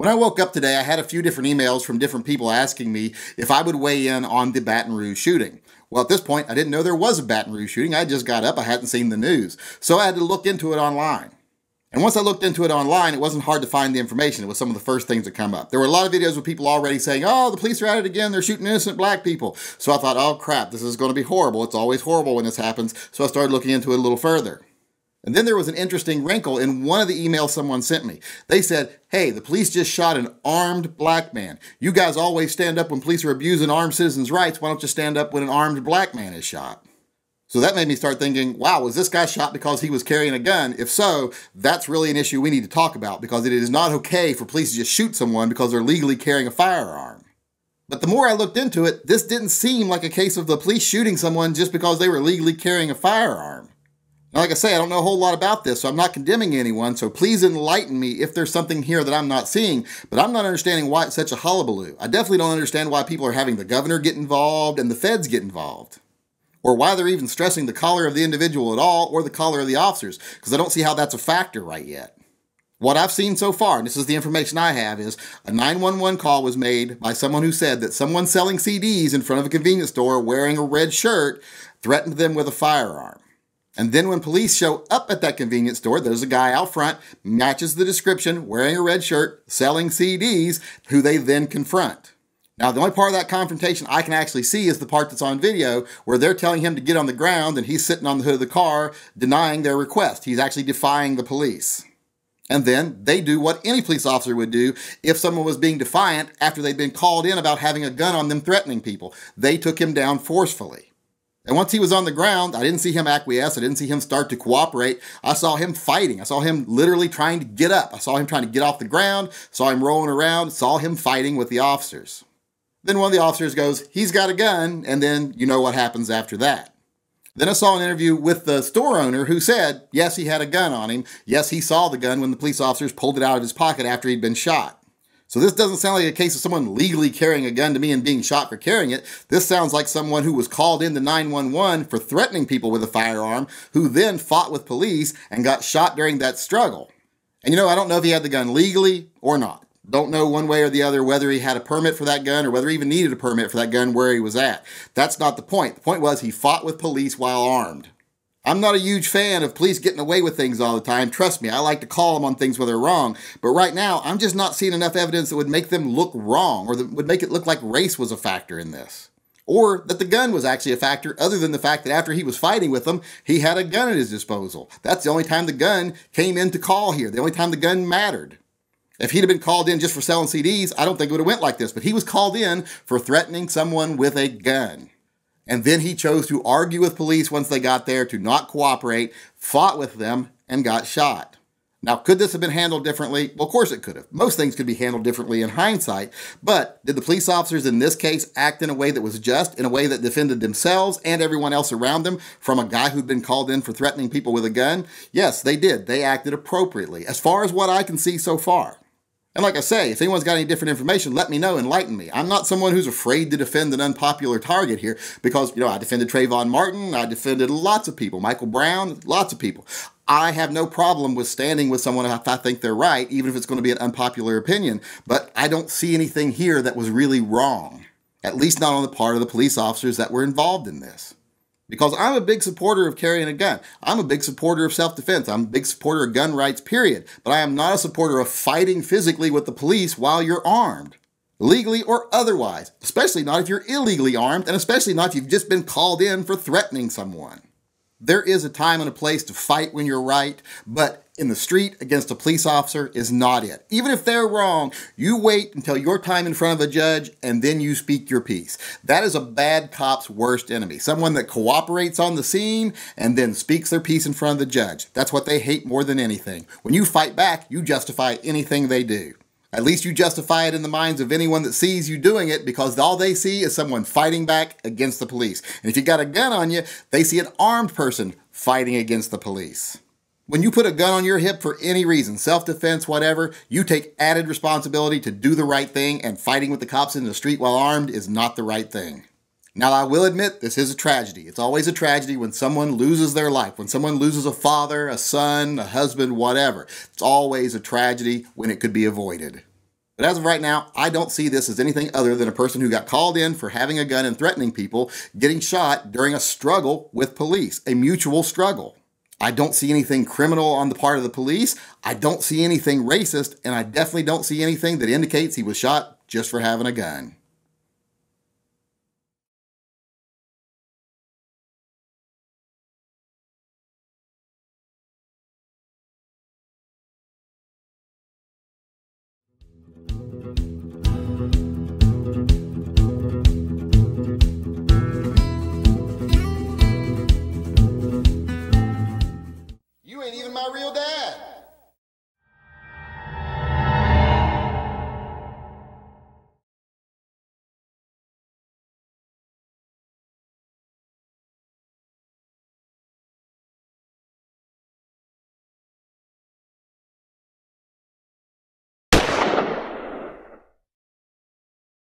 When I woke up today, I had a few different emails from different people asking me if I would weigh in on the Baton Rouge shooting. Well, at this point, I didn't know there was a Baton Rouge shooting. I just got up. I hadn't seen the news. So I had to look into it online. And once I looked into it online, it wasn't hard to find the information. It was some of the first things that come up. There were a lot of videos with people already saying, oh, the police are at it again. They're shooting innocent black people. So I thought, oh, crap, this is going to be horrible. It's always horrible when this happens. So I started looking into it a little further. And then there was an interesting wrinkle in one of the emails someone sent me. They said, hey, the police just shot an armed black man. You guys always stand up when police are abusing armed citizens' rights. Why don't you stand up when an armed black man is shot? So that made me start thinking, wow, was this guy shot because he was carrying a gun? If so, that's really an issue we need to talk about, because it is not okay for police to just shoot someone because they're legally carrying a firearm. But the more I looked into it, this didn't seem like a case of the police shooting someone just because they were legally carrying a firearm. Now, like I say, I don't know a whole lot about this, so I'm not condemning anyone, so please enlighten me if there's something here that I'm not seeing, but I'm not understanding why it's such a hullabaloo. I definitely don't understand why people are having the governor get involved and the feds get involved, or why they're even stressing the collar of the individual at all, or the collar of the officers, because I don't see how that's a factor right yet. What I've seen so far, and this is the information I have, is a 911 call was made by someone who said that someone selling CDs in front of a convenience store wearing a red shirt threatened them with a firearm. And then when police show up at that convenience store, there's a guy out front, matches the description, wearing a red shirt, selling CDs, who they then confront. Now, the only part of that confrontation I can actually see is the part that's on video, where they're telling him to get on the ground and he's sitting on the hood of the car denying their request. He's actually defying the police. And then they do what any police officer would do if someone was being defiant after they'd been called in about having a gun on them threatening people. They took him down forcefully. And once he was on the ground, I didn't see him acquiesce. I didn't see him start to cooperate. I saw him fighting. I saw him literally trying to get up. I saw him trying to get off the ground, saw him rolling around, saw him fighting with the officers. Then one of the officers goes, he's got a gun, and then you know what happens after that. Then I saw an interview with the store owner who said, yes, he had a gun on him. Yes, he saw the gun when the police officers pulled it out of his pocket after he'd been shot. So this doesn't sound like a case of someone legally carrying a gun to me and being shot for carrying it. This sounds like someone who was called into 911 for threatening people with a firearm, who then fought with police and got shot during that struggle. And you know, I don't know if he had the gun legally or not. Don't know one way or the other whether he had a permit for that gun or whether he even needed a permit for that gun where he was at. That's not the point. The point was he fought with police while armed. I'm not a huge fan of police getting away with things all the time. Trust me, I like to call them on things where they're wrong. But right now, I'm just not seeing enough evidence that would make them look wrong, or that would make it look like race was a factor in this. Or that the gun was actually a factor, other than the fact that after he was fighting with them, he had a gun at his disposal. That's the only time the gun came into call here, the only time the gun mattered. If he'd have been called in just for selling CDs, I don't think it would have went like this. But he was called in for threatening someone with a gun. And then he chose to argue with police once they got there, to not cooperate, fought with them, and got shot. Now, could this have been handled differently? Well, of course it could have. Most things could be handled differently in hindsight. But did the police officers in this case act in a way that was just, in a way that defended themselves and everyone else around them from a guy who'd been called in for threatening people with a gun? Yes, they did. They acted appropriately, as far as what I can see so far. And like I say, if anyone's got any different information, let me know, enlighten me. I'm not someone who's afraid to defend an unpopular target here because, I defended Trayvon Martin, I defended lots of people, Michael Brown, lots of people. I have no problem with standing with someone if I think they're right, even if it's going to be an unpopular opinion. But I don't see anything here that was really wrong, at least not on the part of the police officers that were involved in this. Because I'm a big supporter of carrying a gun. I'm a big supporter of self-defense. I'm a big supporter of gun rights, period. But I am not a supporter of fighting physically with the police while you're armed, legally or otherwise, especially not if you're illegally armed, and especially not if you've just been called in for threatening someone. There is a time and a place to fight when you're right, but in the street against a police officer is not it. Even if they're wrong, you wait until your time in front of a judge and then you speak your piece. That is a bad cop's worst enemy. Someone that cooperates on the scene and then speaks their piece in front of the judge. That's what they hate more than anything. When you fight back, you justify anything they do. At least you justify it in the minds of anyone that sees you doing it, because all they see is someone fighting back against the police. And if you got a gun on you, they see an armed person fighting against the police. When you put a gun on your hip for any reason, self-defense, whatever, you take added responsibility to do the right thing, and fighting with the cops in the street while armed is not the right thing. Now, I will admit this is a tragedy. It's always a tragedy when someone loses their life, when someone loses a father, a son, a husband, whatever. It's always a tragedy when it could be avoided. But as of right now, I don't see this as anything other than a person who got called in for having a gun and threatening people, getting shot during a struggle with police, a mutual struggle. I don't see anything criminal on the part of the police. I don't see anything racist, and I definitely don't see anything that indicates he was shot just for having a gun.